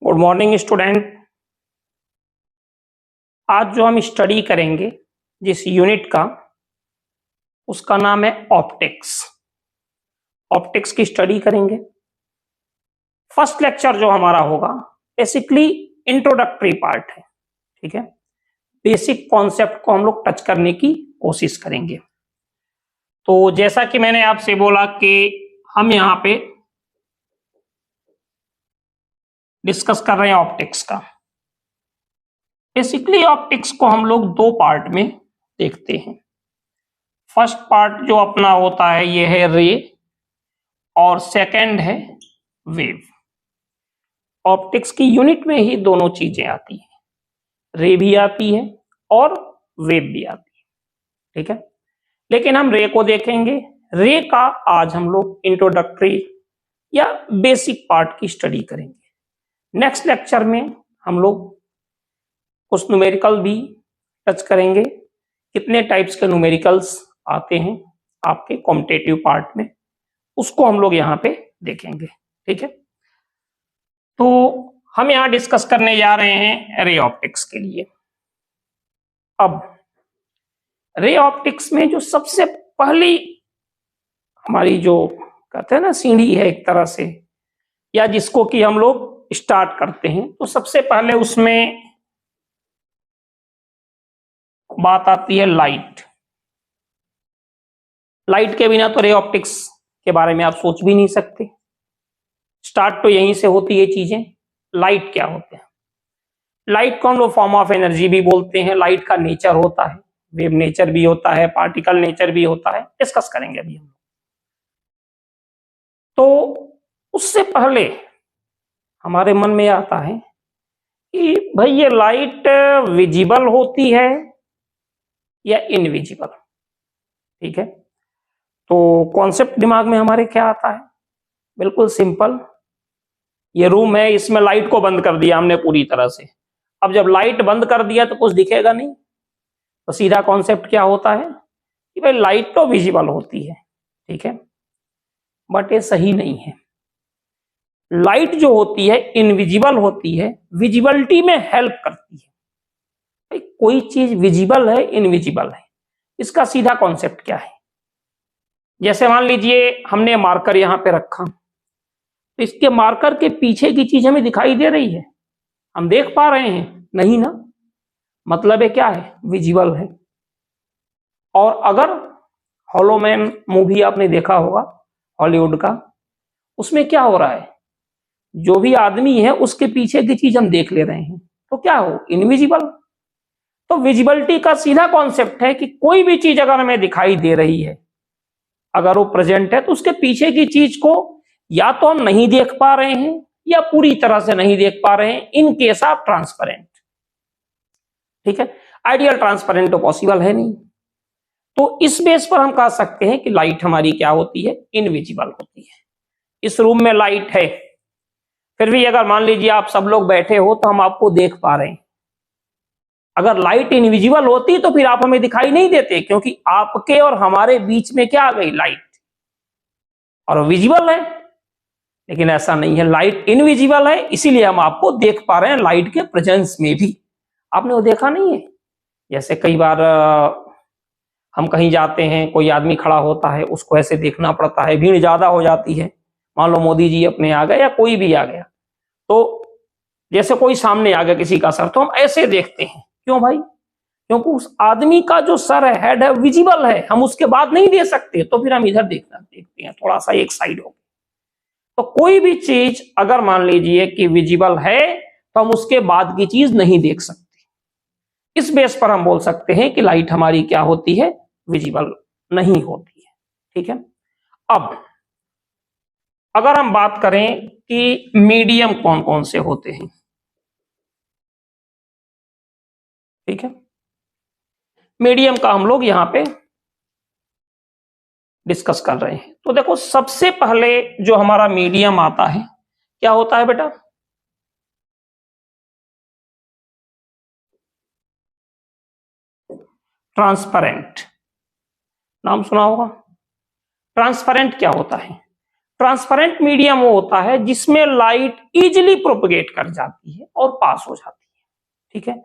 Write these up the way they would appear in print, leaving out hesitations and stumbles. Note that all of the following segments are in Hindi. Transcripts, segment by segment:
Good morning student. आज जो हम स्टडी करेंगे जिस यूनिट का, उसका नाम है ऑप्टिक्स। ऑप्टिक्स की स्टडी करेंगे। फर्स्ट लेक्चर जो हमारा होगा बेसिकली इंट्रोडक्टरी पार्ट है, ठीक है। बेसिक कॉन्सेप्ट को हम लोग टच करने की कोशिश करेंगे। तो जैसा कि मैंने आपसे बोला कि हम यहाँ पे डिस्कस कर रहे हैं ऑप्टिक्स का। बेसिकली ऑप्टिक्स को हम लोग दो पार्ट में देखते हैं। फर्स्ट पार्ट जो अपना होता है ये है रे, और सेकंड है वेव। ऑप्टिक्स की यूनिट में ही दोनों चीजें आती हैं, रे भी आती है और वेव भी आती है, ठीक है। लेकिन हम रे को देखेंगे। रे का आज हम लोग इंट्रोडक्टरी या बेसिक पार्ट की स्टडी करेंगे। नेक्स्ट लेक्चर में हम लोग कुछ न्यूमेरिकल भी टच करेंगे। कितने टाइप्स के न्यूमेरिकल्स आते हैं आपके कॉम्पिटिटिव पार्ट में, उसको हम लोग यहाँ पे देखेंगे, ठीक है। तो हम यहाँ डिस्कस करने जा रहे हैं रे ऑप्टिक्स के लिए। अब रे ऑप्टिक्स में जो सबसे पहली हमारी जो कहते हैं ना सीढ़ी है एक तरह से, या जिसको कि हम लोग स्टार्ट करते हैं, तो सबसे पहले उसमें बात आती है लाइट। लाइट के बिना तो रे ऑप्टिक्स के बारे में आप सोच भी नहीं सकते। स्टार्ट तो यहीं से होती है चीजें। लाइट क्या होते हैं? लाइट को हम लोग फॉर्म ऑफ एनर्जी भी बोलते हैं। लाइट का नेचर होता है, वेव नेचर भी होता है, पार्टिकल नेचर भी होता है, डिस्कस करेंगे अभी हम। तो उससे पहले हमारे मन में आता है कि भाई ये लाइट विजिबल होती है या इनविजिबल, ठीक है। तो कॉन्सेप्ट दिमाग में हमारे क्या आता है? बिल्कुल सिंपल। ये रूम है, इसमें लाइट को बंद कर दिया हमने पूरी तरह से। अब जब लाइट बंद कर दिया तो कुछ दिखेगा नहीं, तो सीधा कॉन्सेप्ट क्या होता है कि भाई लाइट तो विजिबल होती है, ठीक है। बट ये सही नहीं है। लाइट जो होती है इनविजिबल होती है, विजिबिलिटी में हेल्प करती है। भाई कोई चीज विजिबल है, इनविजिबल है, इसका सीधा कॉन्सेप्ट क्या है? जैसे मान लीजिए हमने मार्कर यहां पे रखा, तो इसके मार्कर के पीछे की चीज हमें दिखाई दे रही है, हम देख पा रहे हैं? नहीं ना। मतलब है क्या है? विजिबल है। और अगर हॉलो मैन मूवी आपने देखा होगा हॉलीवुड का, उसमें क्या हो रहा है? जो भी आदमी है उसके पीछे की चीज हम देख ले रहे हैं, तो क्या हो? इनविजिबल। तो विजिबिलिटी का सीधा कॉन्सेप्ट है कि कोई भी चीज अगर हमें दिखाई दे रही है, अगर वो प्रेजेंट है, तो उसके पीछे की चीज को या तो हम नहीं देख पा रहे हैं या पूरी तरह से नहीं देख पा रहे हैं, इन केस ऑफ ट्रांसपेरेंट, ठीक है। आइडियल ट्रांसपेरेंट तो पॉसिबल है नहीं। तो इस बेस पर हम कह सकते हैं कि लाइट हमारी क्या होती है? इनविजिबल होती है। इस रूम में लाइट है, फिर भी अगर मान लीजिए आप सब लोग बैठे हो तो हम आपको देख पा रहे हैं। अगर लाइट इनविजिबल होती तो फिर आप हमें दिखाई नहीं देते, क्योंकि आपके और हमारे बीच में क्या आ गई? लाइट, और विजिबल है। लेकिन ऐसा नहीं है, लाइट इनविजिबल है, इसीलिए हम आपको देख पा रहे हैं लाइट के प्रेजेंस में भी। आपने वो देखा नहीं है? जैसे कई बार हम कहीं जाते हैं, कोई आदमी खड़ा होता है, उसको ऐसे देखना पड़ता है, भीड़ ज्यादा हो जाती है, मान लो मोदी जी अपने आ गए या कोई भी आ गया, तो जैसे कोई सामने आ गया किसी का सर, तो हम ऐसे देखते हैं। क्यों भाई? क्योंकि उस आदमी का जो सर है, हेड है, विजिबल है, हम उसके बाद नहीं दे सकते, तो फिर हम इधर देखते हैं, थोड़ा सा एक साइड हो। तो कोई भी चीज अगर मान लीजिए कि विजिबल है, तो हम उसके बाद की चीज नहीं देख सकते। इस बेस पर हम बोल सकते हैं कि लाइट हमारी क्या होती है? विजिबल नहीं होती है, ठीक है। अब अगर हम बात करें कि मीडियम कौन कौन से होते हैं, ठीक है, मीडियम का हम लोग यहां पे डिस्कस कर रहे हैं। तो देखो, सबसे पहले जो हमारा मीडियम आता है, क्या होता है बेटा? ट्रांसपेरेंट। नाम सुना होगा। ट्रांसपेरेंट क्या होता है? ट्रांसपेरेंट मीडियम वो होता है जिसमें लाइट इजीली प्रोपगेट कर जाती है और पास हो जाती है, ठीक है,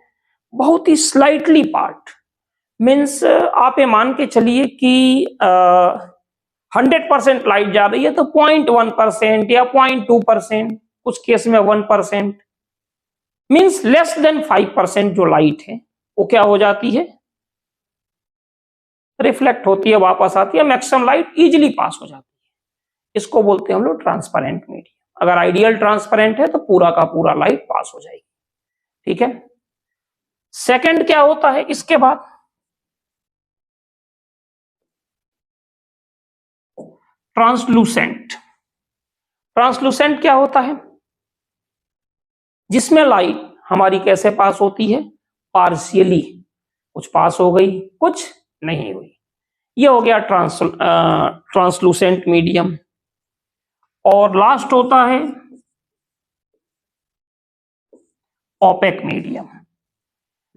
बहुत ही स्लाइटली पार्ट। मीन्स आप ये मान के चलिए कि 100% लाइट जा रही है तो 0.1% या 0.2%, कुछ केस में 1%, मीन्स लेस देन 5% जो लाइट है वो क्या हो जाती है, रिफ्लेक्ट होती है, वापस आती है, मैक्सिमम लाइट इजीली पास हो जाती है। इसको बोलते हैं हम लोग ट्रांसपेरेंट मीडियम। अगर आइडियल ट्रांसपेरेंट है तो पूरा का पूरा लाइट पास हो जाएगी, ठीक है। सेकंड क्या होता है इसके बाद, ट्रांसलूसेंट। ट्रांसलूसेंट क्या होता है, जिसमें लाइट हमारी कैसे पास होती है, पार्शियली, कुछ पास हो गई कुछ नहीं हुई। ये हो गया ट्रांसलूसेंट मीडियम। और लास्ट होता है ओपेक मीडियम,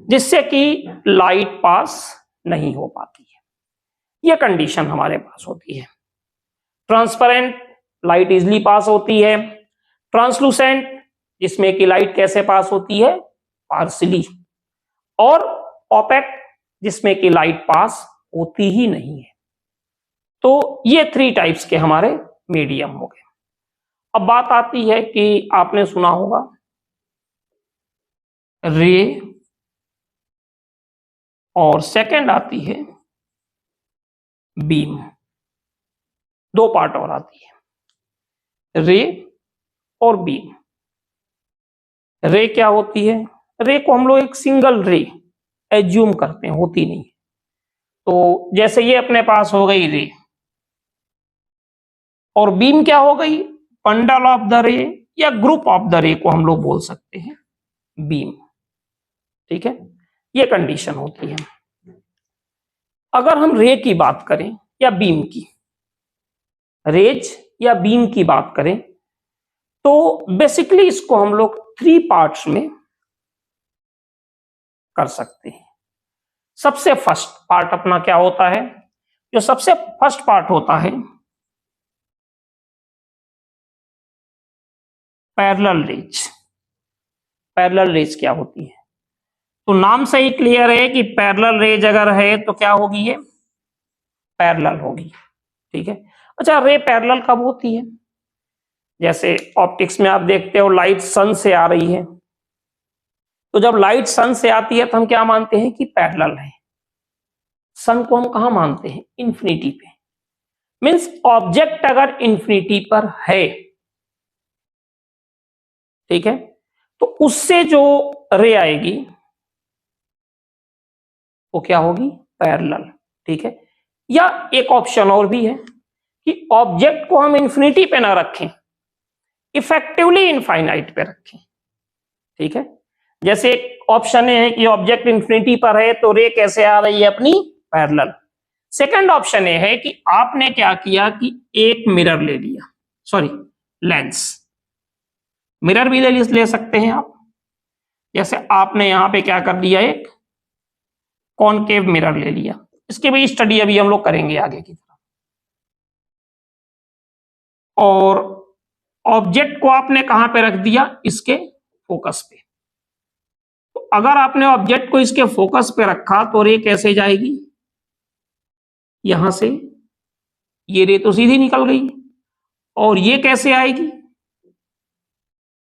जिससे कि लाइट पास नहीं हो पाती है। ये कंडीशन हमारे पास होती है। ट्रांसपेरेंट, लाइट इजली पास होती है। ट्रांसलूसेंट, जिसमें कि लाइट कैसे पास होती है, पार्शियली। और ओपेक, जिसमें कि लाइट पास होती ही नहीं है। तो ये 3 टाइप्स के हमारे मीडियम हो गए। अब बात आती है कि आपने सुना होगा रे, और सेकंड आती है बीम। 2 पार्ट और आती है, रे और बीम। रे क्या होती है, रे को हम लोग एक सिंगल रे एज्यूम करते हैं, होती नहीं। तो जैसे ये अपने पास हो गई रे, और बीम क्या हो गई, बंडल ऑफ द रे या ग्रुप ऑफ द रे को हम लोग बोल सकते हैं बीम, ठीक है। ये कंडीशन होती है। अगर हम रे की बात करें या बीम की, रेज या बीम की बात करें, तो बेसिकली इसको हम लोग 3 पार्ट्स में कर सकते हैं। सबसे फर्स्ट पार्ट अपना क्या होता है, जो सबसे फर्स्ट पार्ट होता है, पैरेलल रेज। पैरेलल रेज क्या होती है, तो नाम से ही क्लियर है कि पैरेलल रेज अगर है तो क्या होगी, ये पैरेलल होगी, ठीक है। अच्छा, रे पैरेलल कब होती है, जैसे ऑप्टिक्स में आप देखते हो लाइट सन से आ रही है, तो जब लाइट सन से आती है तो हम क्या मानते हैं कि पैरेलल है। सन को हम कहां मानते हैं, इंफिनिटी पे। मींस ऑब्जेक्ट अगर इंफिनिटी पर है, ठीक है, तो उससे जो रे आएगी वो क्या होगी, पैरेलल, ठीक है। या एक ऑप्शन और भी है कि ऑब्जेक्ट को हम इंफिनिटी पे ना रखें, इफेक्टिवली इनफाइनाइट पे रखें, ठीक है। जैसे एक ऑप्शन है कि ऑब्जेक्ट इंफिनिटी पर है तो रे कैसे आ रही है अपनी, पैरेलल। सेकंड ऑप्शन ये है कि आपने क्या किया कि एक मिरर ले लिया, सॉरी लेंस, मिरर भी ले सकते हैं आप। जैसे आपने यहां पे क्या कर दिया, एक कॉनकेव मिरर ले लिया। इसकी भी स्टडी अभी हम लोग करेंगे आगे की तरफ। और ऑब्जेक्ट को आपने कहां पे रख दिया, इसके फोकस पे। तो अगर आपने ऑब्जेक्ट को इसके फोकस पे रखा तो रे कैसे जाएगी, यहां से ये रे तो सीधी निकल गई, और ये कैसे आएगी,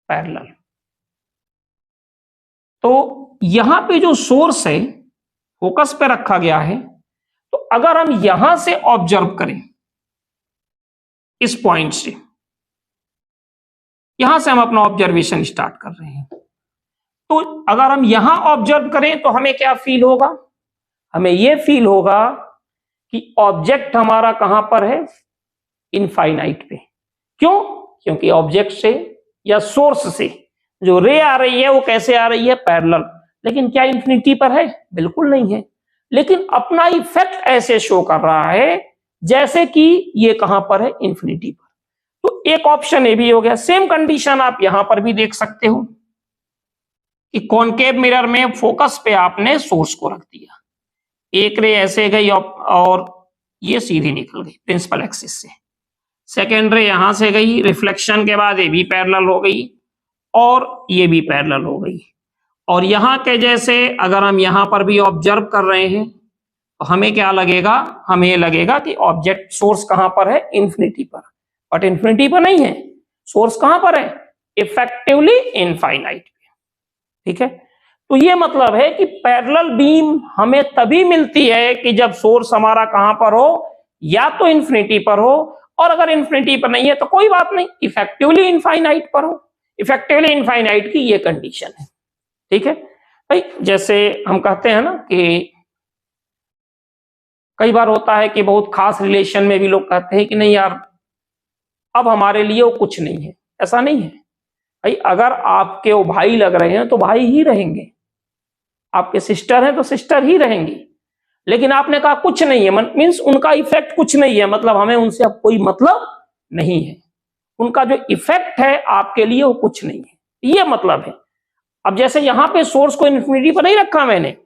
पैरेलल। तो यहां पे जो सोर्स है फोकस पे रखा गया है, तो अगर हम यहां से ऑब्जर्व करें, इस पॉइंट से, यहां से हम अपना ऑब्जर्वेशन स्टार्ट कर रहे हैं, तो अगर हम यहां ऑब्जर्व करें तो हमें क्या फील होगा, हमें यह फील होगा कि ऑब्जेक्ट हमारा कहां पर है, इनफाइनाइट पे। क्यों, क्योंकि ऑब्जेक्ट से या सोर्स से जो रे आ रही है वो कैसे आ रही है, पैरेलल। लेकिन क्या इंफिनिटी पर है, बिल्कुल नहीं है, लेकिन अपना इफेक्ट ऐसे शो कर रहा है जैसे कि ये कहां पर है, इंफिनिटी पर। तो एक ऑप्शन ये भी हो गया। सेम कंडीशन आप यहां पर भी देख सकते हो कि कॉनकेव मिरर में फोकस पे आपने सोर्स को रख दिया, एक रे ऐसे गई और ये सीधी निकल गई प्रिंसिपल एक्सिस से, सेकेंड रे यहां से गई, रिफ्लेक्शन के बाद ये भी पैरेलल हो गई और ये भी पैरेलल हो गई। और यहां के जैसे अगर हम यहां पर भी ऑब्जर्व कर रहे हैं तो हमें क्या लगेगा, हमें लगेगा कि ऑब्जेक्ट सोर्स कहां पर है, इंफिनिटी पर, बट इंफिनिटी पर नहीं है, सोर्स कहां पर है, इफेक्टिवली इनफाइनाइट। ठीक है, तो ये मतलब है कि पैरेलल बीम हमें तभी मिलती है कि जब सोर्स हमारा कहां पर हो, या तो इंफिनिटी पर हो, और अगर इंफिनिटी पर नहीं है तो कोई बात नहीं, इफेक्टिवली इनफाइनाइट पर हो। इफेक्टिवली इनफाइनाइट की ये कंडीशन है। ठीक है भाई, जैसे हम कहते हैं ना कि कई बार होता है कि बहुत खास रिलेशन में भी लोग कहते हैं कि नहीं यार अब हमारे लिए वो कुछ नहीं है। ऐसा नहीं है भाई, अगर आपके वो भाई लग रहे हैं तो भाई ही रहेंगे, आपके सिस्टर हैं तो सिस्टर ही रहेंगी। लेकिन आपने कहा कुछ नहीं है, मीन्स उनका इफेक्ट कुछ नहीं है, मतलब हमें उनसे अब कोई मतलब नहीं है, उनका जो इफेक्ट है आपके लिए वो कुछ नहीं है, ये मतलब है। अब जैसे यहां पे सोर्स को इन्फिनिटी पर नहीं रखा मैंने,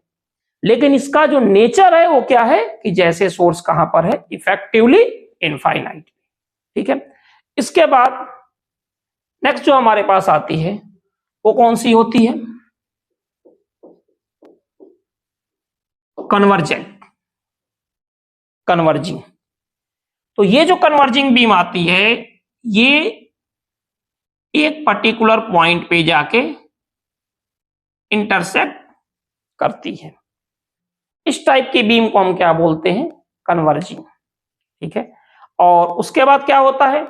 लेकिन इसका जो नेचर है वो क्या है कि जैसे सोर्स कहां पर है, इफेक्टिवली इनफाइनाइट। ठीक है, इसके बाद नेक्स्ट जो हमारे पास आती है वो कौन सी होती है, कन्वर्जेंट, कन्वर्जिंग। तो ये जो कन्वर्जिंग बीम आती है ये एक पर्टिकुलर पॉइंट पे जाके इंटरसेक्ट करती है। इस टाइप की बीम को हम क्या बोलते हैं, कन्वर्जिंग। ठीक है, और उसके बाद क्या होता है,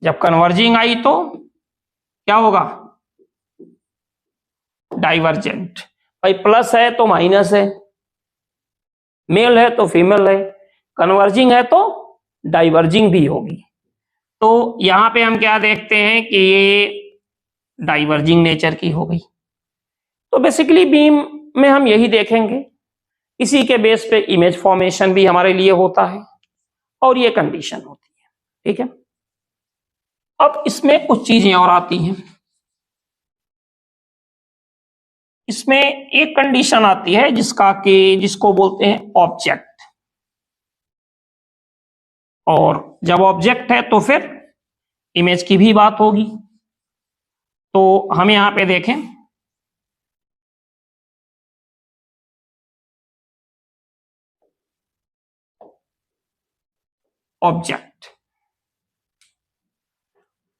जब कन्वर्जिंग आई तो क्या होगा, डाइवर्जेंट। भाई प्लस है तो माइनस है, मेल है तो फीमेल है, कन्वर्जिंग है तो डाइवर्जिंग भी होगी। तो यहां पे हम क्या देखते हैं कि ये डाइवर्जिंग नेचर की हो गई। तो बेसिकली बीम में हम यही देखेंगे, इसी के बेस पे इमेज फॉर्मेशन भी हमारे लिए होता है और ये कंडीशन होती है। ठीक है, अब इसमें कुछ चीजें और आती हैं। इसमें एक कंडीशन आती है जिसको बोलते हैं ऑब्जेक्ट, और जब ऑब्जेक्ट है तो फिर इमेज की भी बात होगी। तो हम यहां पे देखें, ऑब्जेक्ट,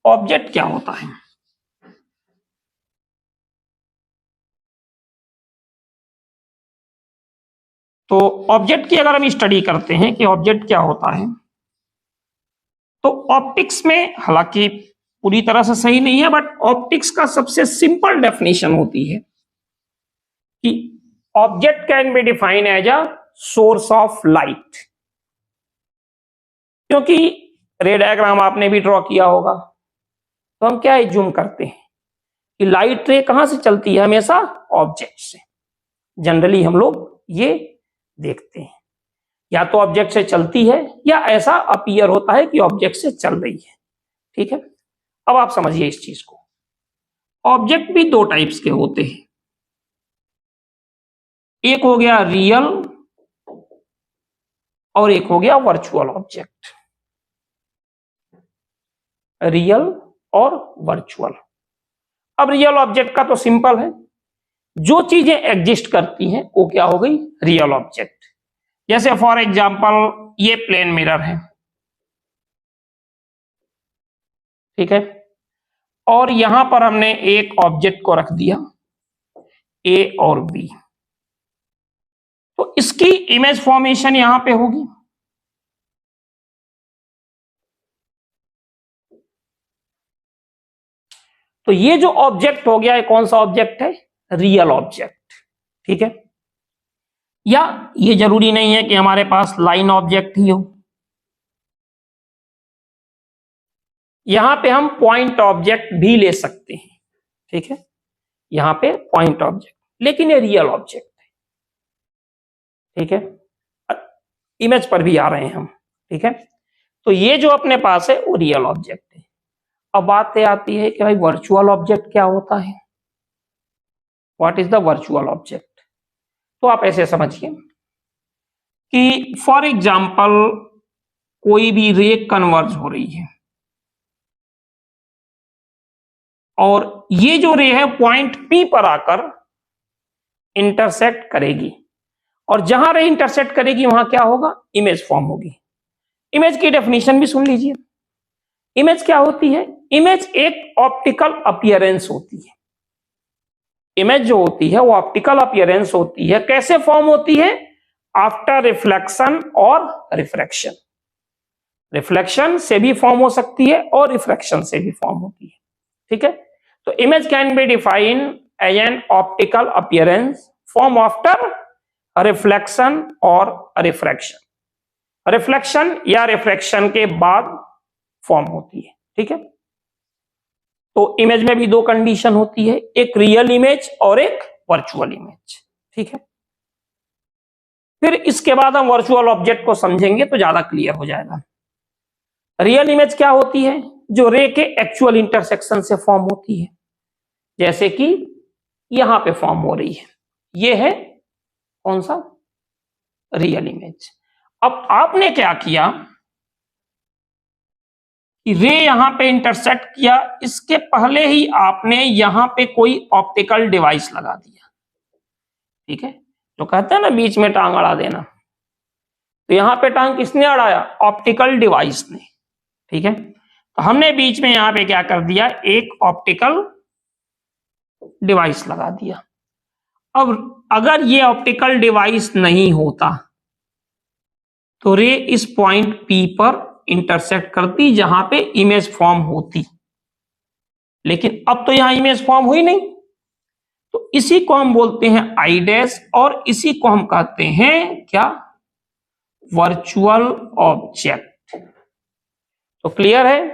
ऑब्जेक्ट क्या होता है, तो ऑब्जेक्ट की अगर हम स्टडी करते हैं कि ऑब्जेक्ट क्या होता है, तो ऑप्टिक्स में हालांकि पूरी तरह से सही नहीं है, बट ऑप्टिक्स का सबसे सिंपल डेफिनेशन होती है कि object can be define as a source of light. क्योंकि रे डायग्राम आपने भी ड्रॉ किया होगा, तो हम क्या एज्यूम करते हैं कि लाइट रे कहां से चलती है, हमेशा ऑब्जेक्ट से। जनरली हम लोग ये देखते हैं, या तो ऑब्जेक्ट से चलती है या ऐसा अपीयर होता है कि ऑब्जेक्ट से चल रही है। ठीक है, अब आप समझिए इस चीज को। ऑब्जेक्ट भी दो टाइप्स के होते हैं, एक हो गया रियल और एक हो गया वर्चुअल ऑब्जेक्ट। रियल और वर्चुअल। अब रियल ऑब्जेक्ट का तो सिंपल है, जो चीजें एग्जिस्ट करती हैं वो क्या हो गई, रियल ऑब्जेक्ट। जैसे फॉर एग्जांपल ये प्लेन मिरर है, ठीक है, और यहां पर हमने एक ऑब्जेक्ट को रख दिया ए और बी, तो इसकी इमेज फॉर्मेशन यहां पे होगी। तो ये जो ऑब्जेक्ट हो गया, ये कौन सा ऑब्जेक्ट है, रियल ऑब्जेक्ट। ठीक है, या ये जरूरी नहीं है कि हमारे पास लाइन ऑब्जेक्ट ही हो, यहां पे हम पॉइंट ऑब्जेक्ट भी ले सकते हैं। ठीक है, यहां पे पॉइंट ऑब्जेक्ट, लेकिन ये रियल ऑब्जेक्ट है। ठीक है, इमेज पर भी आ रहे हैं हम। ठीक है, तो ये जो अपने पास है वो रियल ऑब्जेक्ट है। अब बात ये आती है कि भाई वर्चुअल ऑब्जेक्ट क्या होता है, what is the virtual object. तो आप ऐसे समझिए कि फॉर एग्जाम्पल कोई भी रे कन्वर्ज हो रही है और ये जो रे है पॉइंट P पर आकर इंटरसेक्ट करेगी और जहां रे इंटरसेक्ट करेगी वहां क्या होगा, इमेज फॉर्म होगी। इमेज की डेफिनेशन भी सुन लीजिए। इमेज क्या होती है? इमेज एक ऑप्टिकल अपीयरेंस होती है। इमेज जो होती है वो ऑप्टिकल अपीयरेंस होती है। कैसे फॉर्म होती है? आफ्टर रिफ्लेक्शन और रिफ्रैक्शन। रिफ्लेक्शन से भी फॉर्म हो सकती है और रिफ्रैक्शन से भी फॉर्म होती है। ठीक है, तो image can be defined as an optical appearance form after reflection और रिफ्रैक्शन। रिफ्लेक्शन या रिफ्रैक्शन के बाद फॉर्म होती है। ठीक है, तो इमेज में भी दो कंडीशन होती है, एक रियल इमेज और एक वर्चुअल इमेज। ठीक है, फिर इसके बाद हम वर्चुअल ऑब्जेक्ट को समझेंगे तो ज्यादा क्लियर हो जाएगा। रियल इमेज क्या होती है? जो रे के एक्चुअल इंटरसेक्शन से फॉर्म होती है, जैसे कि यहां पे फॉर्म हो रही है। ये है कौन सा? Real image. अब आपने क्या किया कि रे यहां पे इंटरसेक्ट किया, इसके पहले ही आपने यहां पे कोई ऑप्टिकल डिवाइस लगा दिया। ठीक है, जो कहते हैं ना बीच में टांग अड़ा देना, तो यहां पे टांग किसने अड़ाया? ऑप्टिकल डिवाइस ने। ठीक है, तो हमने बीच में यहां पे क्या कर दिया? एक ऑप्टिकल डिवाइस लगा दिया। अब अगर ये ऑप्टिकल डिवाइस नहीं होता तो रे इस पॉइंट P पर इंटरसेक्ट करती जहां पे इमेज फॉर्म होती, लेकिन अब तो यहां इमेज फॉर्म हुई नहीं, तो इसी को हम बोलते हैं आई डैश और इसी को हम कहते हैं क्या? Virtual object. तो क्लियर है,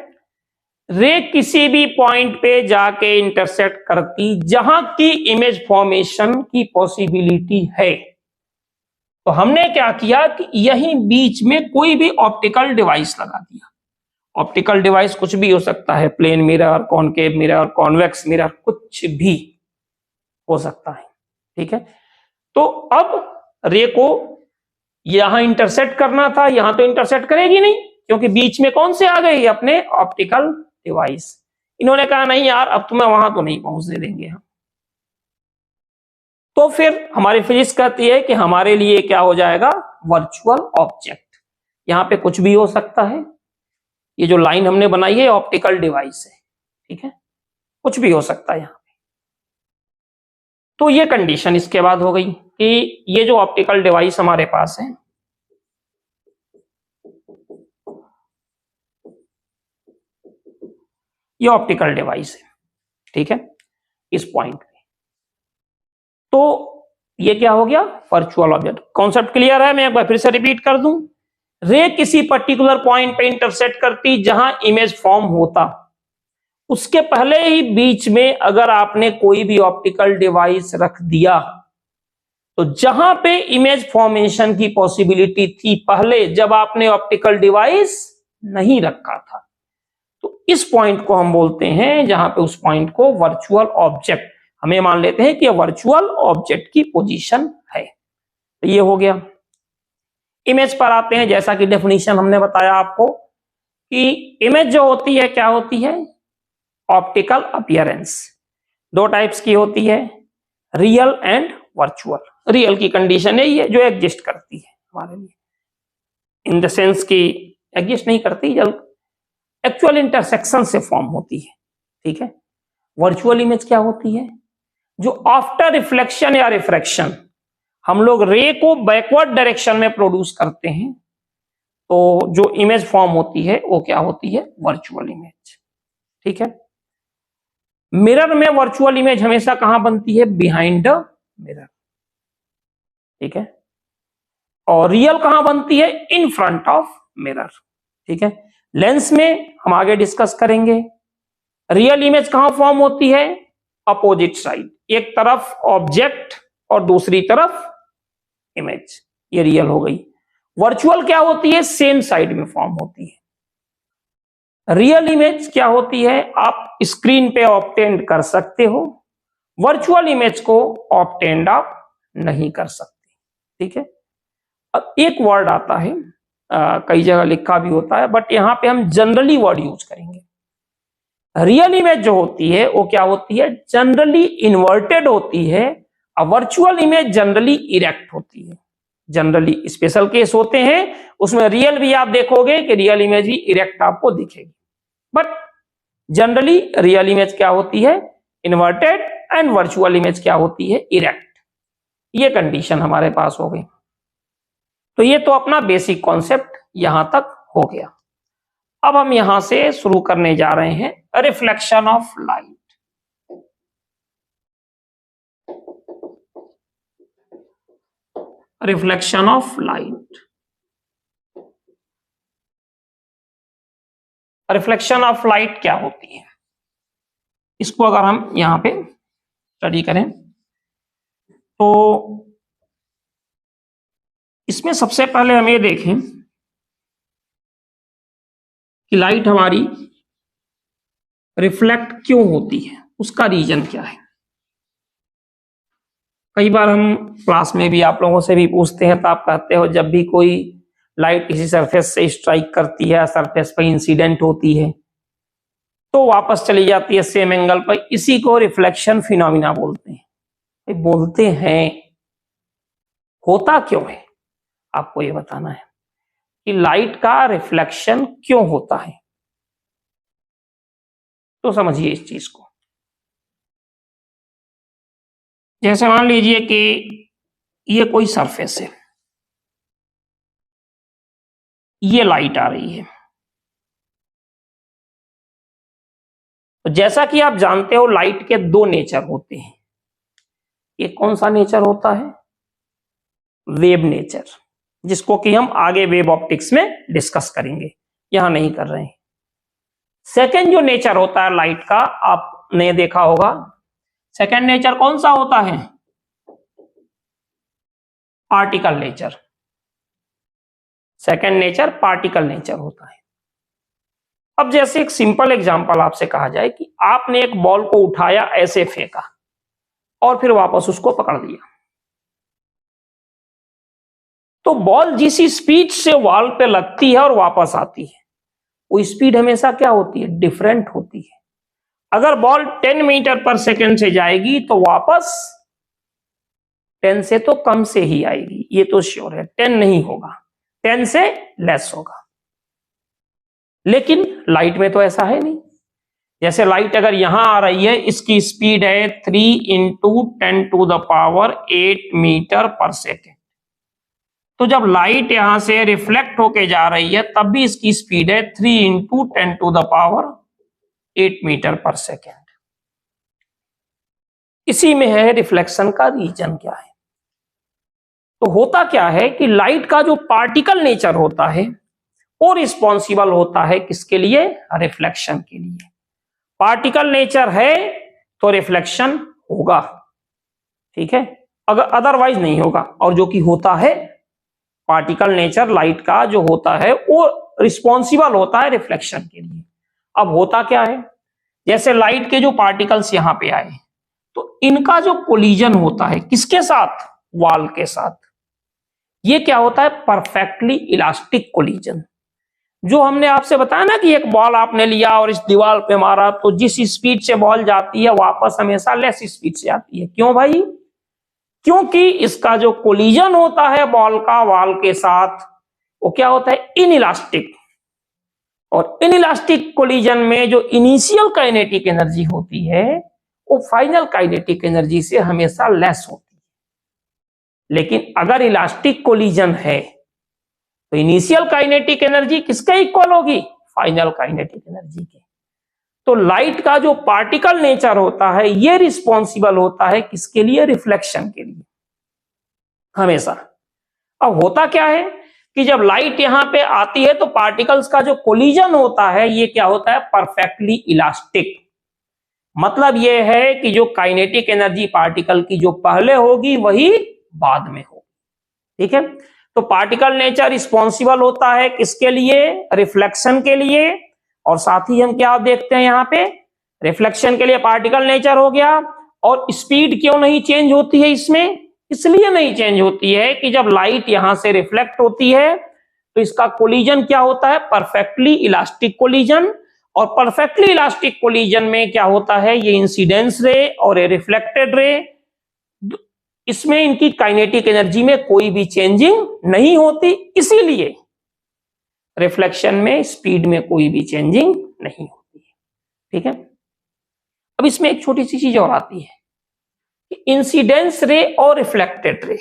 रे किसी भी पॉइंट पे जाके इंटरसेक्ट करती जहां की इमेज फॉर्मेशन की पॉसिबिलिटी है। तो हमने क्या किया कि यहीं बीच में कोई भी ऑप्टिकल डिवाइस लगा दिया। ऑप्टिकल डिवाइस कुछ भी हो सकता है, plane mirror, concave mirror, convex mirror, कुछ भी हो सकता है। ठीक है, तो अब रे को यहां इंटरसेक्ट करना था, यहां तो इंटरसेक्ट करेगी नहीं क्योंकि बीच में कौन से आ गई? अपने ऑप्टिकल डिवाइस। इन्होंने कहा नहीं यार अब तुम्हें वहां तो नहीं पहुंचने देंगे हम। तो फिर हमारी फिजिक्स कहती है कि हमारे लिए क्या हो जाएगा? Virtual object. यहां पे कुछ भी हो सकता है, ये जो लाइन हमने बनाई है ऑप्टिकल डिवाइस है। ठीक है, कुछ भी हो सकता है यहां पे। तो ये कंडीशन इसके बाद हो गई कि ये जो ऑप्टिकल डिवाइस हमारे पास है, ये ऑप्टिकल डिवाइस है। ठीक है, इस पॉइंट पे, तो ये क्या हो गया? Virtual object. कॉन्सेप्ट क्लियर है? मैं एक बार फिर से रिपीट कर दूं। रे किसी पर्टिकुलर पॉइंट पे इंटरसेक्ट करती जहां इमेज फॉर्म होता, उसके पहले ही बीच में अगर आपने कोई भी ऑप्टिकल डिवाइस रख दिया तो जहां पे इमेज फॉर्मेशन की पॉसिबिलिटी थी पहले, जब आपने ऑप्टिकल डिवाइस नहीं रखा था, तो इस पॉइंट को हम बोलते हैं, जहां पे उस पॉइंट को वर्चुअल ऑब्जेक्ट, हमें मान लेते हैं कि वर्चुअल ऑब्जेक्ट की पोजीशन है। तो ये हो गया। इमेज पर आते हैं। जैसा कि डेफिनेशन हमने बताया आपको कि इमेज जो होती है क्या होती है? Optical appearance. दो टाइप्स की होती है, रियल एंड वर्चुअल। रियल की कंडीशन है ये जो एग्जिस्ट करती है हमारे लिए, इन द सेंस की एग्जिस्ट नहीं करती, जब एक्चुअल इंटरसेक्शन से फॉर्म होती है। ठीक है, वर्चुअल इमेज क्या होती है? जो आफ्टर रिफ्लेक्शन या रिफ्रैक्शन हम लोग रे को बैकवर्ड डायरेक्शन में प्रोड्यूस करते हैं, तो जो इमेज फॉर्म होती है वो क्या होती है? Virtual image. ठीक है, मिरर में वर्चुअल इमेज हमेशा कहां बनती है? Behind the mirror. ठीक है, और रियल कहां बनती है? In front of mirror. ठीक है, लेंस में हम आगे डिस्कस करेंगे। रियल इमेज कहां फॉर्म होती है? अपोजिट साइड, एक तरफ ऑब्जेक्ट और दूसरी तरफ इमेज, ये रियल हो गई। वर्चुअल क्या होती है? सेम साइड में फॉर्म होती है। रियल इमेज क्या होती है? आप स्क्रीन पे ऑब्टेंड कर सकते हो, वर्चुअल इमेज को ऑब्टेंड आप नहीं कर सकते। ठीक है, अब एक वर्ड आता है कई जगह लिखा भी होता है, बट यहाँ पे हम जनरली वर्ड यूज करेंगे। रियल इमेज जो होती है वो क्या होती है, जनरली इन्वर्टेड होती है, और वर्चुअल इमेज जनरली इरेक्ट होती है। जनरली स्पेशल केस होते हैं, उसमें रियल भी आप देखोगे कि रियल इमेज भी इरेक्ट आपको दिखेगी, बट जनरली रियल इमेज क्या होती है, इन्वर्टेड, एंड वर्चुअल इमेज क्या होती है, इरेक्ट। ये कंडीशन हमारे पास हो गई। तो ये तो अपना बेसिक कॉन्सेप्ट यहां तक हो गया। अब हम यहां से शुरू करने जा रहे हैं reflection of light. Reflection of light. Reflection of light क्या होती है, इसको अगर हम यहां पे स्टडी करें तो इसमें सबसे पहले हम ये देखें कि लाइट हमारी रिफ्लेक्ट क्यों होती है, उसका रीजन क्या है। कई बार हम क्लास में भी आप लोगों से भी पूछते हैं, तो आप कहते हो जब भी कोई लाइट किसी सरफेस से स्ट्राइक करती है, सरफेस पर इंसिडेंट होती है, तो वापस चली जाती है सेम एंगल पर, इसी को रिफ्लेक्शन फिनोमिना बोलते हैं। बोलते हैं, होता क्यों है, आपको ये बताना है कि लाइट का रिफ्लेक्शन क्यों होता है। तो समझिए इस चीज को। जैसे मान लीजिए कि ये कोई सरफेस है, ये लाइट आ रही है, तो जैसा कि आप जानते हो लाइट के दो नेचर होते हैं। एक कौन सा नेचर होता है, वेव नेचर, जिसको कि हम आगे वेव ऑप्टिक्स में डिस्कस करेंगे, यहां नहीं कर रहे हैं। सेकेंड जो नेचर होता है लाइट का, आपने देखा होगा, सेकेंड नेचर कौन सा होता है, particle nature. Second nature particle nature होता है। अब जैसे एक सिंपल एग्जांपल आपसे कहा जाए कि आपने एक बॉल को उठाया, ऐसे फेंका और फिर वापस उसको पकड़ लिया, तो बॉल जिस स्पीड से वॉल पे लगती है और वापस आती है, वो स्पीड हमेशा क्या होती है, डिफरेंट होती है। अगर बॉल 10 मीटर पर सेकेंड से जाएगी तो वापस 10 से तो कम से ही आएगी, ये तो श्योर है, 10 नहीं होगा, 10 से लेस होगा। लेकिन लाइट में तो ऐसा है नहीं। जैसे लाइट अगर यहां आ रही है, इसकी स्पीड है 3 × 10⁸ मीटर पर सेकेंड। तो जब लाइट यहां से रिफ्लेक्ट होके जा रही है, तब भी इसकी स्पीड है 3 × 10⁸ मीटर पर सेकेंड। इसी में है रिफ्लेक्शन का रीजन क्या है। तो होता क्या है कि लाइट का जो पार्टिकल नेचर होता है वो रिस्पॉन्सिबल होता है किसके लिए, रिफ्लेक्शन के लिए। पार्टिकल नेचर है तो रिफ्लेक्शन होगा, ठीक है, अगर अदरवाइज नहीं होगा। और जो कि होता है, पार्टिकल नेचर लाइट का जो होता है वो रिस्पॉन्सिबल होता है रिफ्लेक्शन के लिए। अब होता क्या है, जैसे लाइट के जो पार्टिकल्स यहां पे आए, तो इनका जो कोलिजन होता है किसके साथ, वॉल के साथ, ये क्या होता है, परफेक्टली इलास्टिक कोलिजन। जो हमने आपसे बताया ना कि एक बॉल आपने लिया और इस दीवार पे मारा, तो जिस स्पीड से बॉल जाती है वापस हमेशा लेस स्पीड से आती है। क्यों भाई, क्योंकि इसका जो कोलिजन होता है बॉल का वॉल के साथ, वो क्या होता है, इनइलास्टिक। और इनइलास्टिक कोलिजन में जो इनिशियल काइनेटिक एनर्जी होती है वो फाइनल काइनेटिक एनर्जी से हमेशा लेस होती है। लेकिन अगर इलास्टिक कोलिजन है तो इनिशियल काइनेटिक एनर्जी किसके इक्वल होगी, फाइनल काइनेटिक एनर्जी के। तो लाइट का जो पार्टिकल नेचर होता है ये रिस्पॉन्सिबल होता है किसके लिए, रिफ्लेक्शन के लिए हमेशा। अब होता क्या है कि जब लाइट यहां पे आती है तो पार्टिकल्स का जो कोलिजन होता है ये क्या होता है, परफेक्टली इलास्टिक। मतलब ये है कि जो काइनेटिक एनर्जी पार्टिकल की जो पहले होगी वही बाद में होगी, ठीक है। तो पार्टिकल नेचर रिस्पॉन्सिबल होता है किसके लिए, रिफ्लेक्शन के लिए। और साथ ही हम क्या देखते हैं यहाँ पे, रिफ्लेक्शन के लिए पार्टिकल नेचर हो गया। और स्पीड क्यों नहीं चेंज होती है इसमें, इसलिए नहीं चेंज होती है कि जब लाइट यहां से रिफ्लेक्ट होती है तो इसका कोलिजन क्या होता है? Perfectly elastic collision. और परफेक्टली इलास्टिक कोलिजन में क्या होता है? ये इंसिडेंस रे और ये रिफ्लेक्टेड रे, इसमें इनकी काइनेटिक एनर्जी में कोई भी चेंजिंग नहीं होती, इसीलिए रिफ्लेक्शन में स्पीड में कोई भी चेंजिंग नहीं होती है। ठीक है, अब इसमें एक छोटी सी चीज और आती है कि इंसिडेंस रे और रिफ्लेक्टेड रे,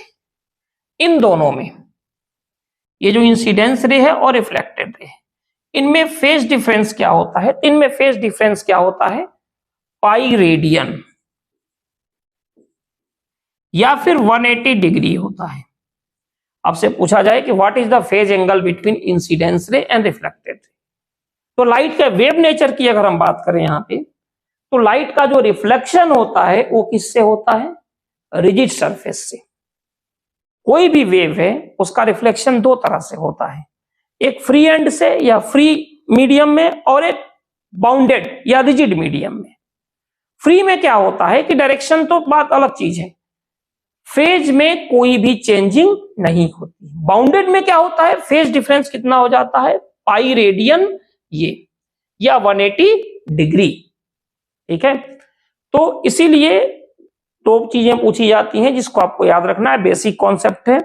इन दोनों में, ये जो इंसिडेंस रे है और रिफ्लेक्टेड रे, इनमें फेज डिफरेंस क्या होता है? इनमें फेज डिफरेंस क्या होता है? पाई रेडियन या फिर 180 डिग्री होता है। आपसे पूछा जाए कि what is the phase angle between incidence रे एंड रिफ्लेक्टेड रे, तो लाइट के वेव नेचर की अगर हम बात करें यहां पे, तो लाइट का जो रिफ्लेक्शन होता है वो किससे होता है? रिजिड सरफेस से। कोई भी वेव है उसका रिफ्लेक्शन दो तरह से होता है, एक फ्री एंड से या फ्री मीडियम में, और एक बाउंडेड या रिजिड मीडियम में। फ्री में क्या होता है कि डायरेक्शन तो बात अलग चीज है, फेज में कोई भी चेंजिंग नहीं होती। बाउंडेड में क्या होता है? फेज डिफरेंस कितना हो जाता है? पाई रेडियन ये, या 180 डिग्री। ठीक है, तो इसीलिए दो चीजें पूछी जाती हैं जिसको आपको याद रखना है, बेसिक कॉन्सेप्ट है।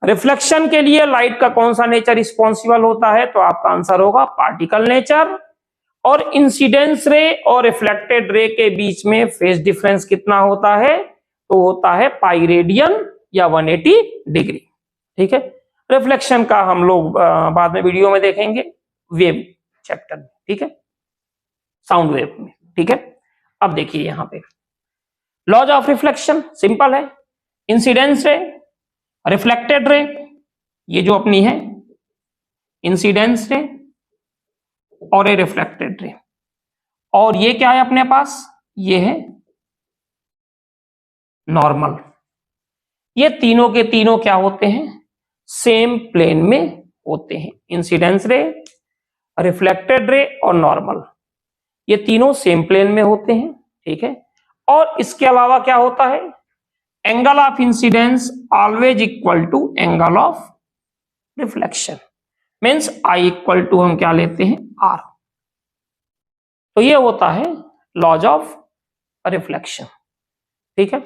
रिफ्लेक्शन के लिए लाइट का कौन सा नेचर रिस्पॉन्सिबल होता है? तो आपका आंसर होगा पार्टिकल नेचर। और इंसिडेंस रे और रिफ्लेक्टेड रे के बीच में फेज डिफरेंस कितना होता है? तो होता है पाई रेडियन या 180 डिग्री। ठीक है, रिफ्लेक्शन का हम लोग बाद में वीडियो में देखेंगे, वेव चैप्टर में। ठीक है, साउंड वेव में। ठीक है, अब देखिए यहां पे लॉज ऑफ रिफ्लेक्शन सिंपल है, इंसिडेंस रे, रिफ्लेक्टेड रे, ये जो अपनी है इंसिडेंस रे और ये रिफ्लेक्टेड रे, और ये क्या है अपने पास? ये है नॉर्मल। ये तीनों के तीनों क्या होते हैं? सेम प्लेन में होते हैं। इंसिडेंस रे, रिफ्लेक्टेड रे और नॉर्मल, ये तीनों सेम प्लेन में होते हैं। ठीक है, और इसके अलावा क्या होता है? Angle of incidence always equal to angle of reflection, means i equal to हम क्या लेते हैं? आर। तो ये होता है लॉज ऑफ रिफ्लेक्शन। ठीक है,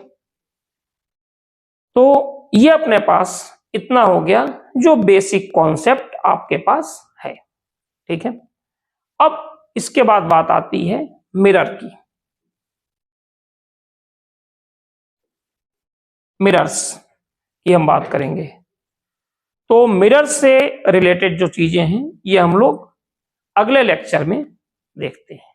तो ये अपने पास इतना हो गया जो बेसिक कॉन्सेप्ट आपके पास है। ठीक है, अब इसके बाद बात आती है मिरर की। मिरर्स की हम बात करेंगे, तो मिरर से रिलेटेड जो चीजें हैं ये हम लोग अगले लेक्चर में देखते हैं।